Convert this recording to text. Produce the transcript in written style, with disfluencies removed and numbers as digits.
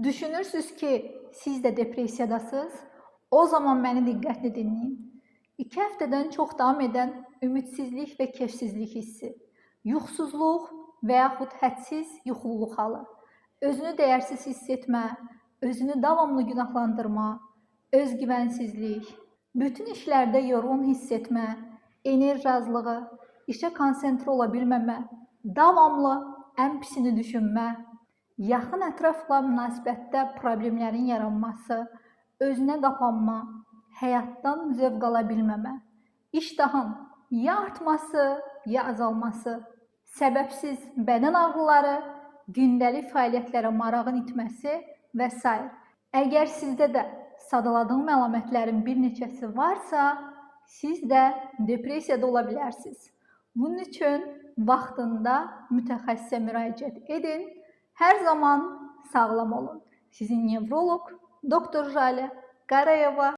Düşünürsünüz ki siz de depresiyadasınız. O zaman beni diqqətli dinleyin. 2 həftədən çox davam edən ümidsizlik və keyfsizlik hissi, yuxusuzluq və yaxud hədsiz yuxululuq halı, özünü dəyərsiz hiss etmə, özünü davamlı günahlandırma, özgüvənsizlik, bütün işlərdə yorğun hiss etmə, enerji azlığı, işə konsentrə ola bilməmə, davamlı ən pisini düşünmə, yaxın ətrafla münasibətdə problemlərin yaranması, özünə qapanma, həyatdan zövq ala bilməmə, iştahın ya artması, ya azalması, səbəbsiz bədən ağrıları, gündəlik fəaliyyətlərə marağın itməsi və s. Əgər sizdə də sadaladığım əlamətlərin bir neçəsi varsa, siz də depressiyada ola bilərsiniz. Bunun üçün vaxtında mütəxəssisə müraciət edin. Hər zaman sağlam olun. Sizin nevroloq Doktor Jale Qarayeva.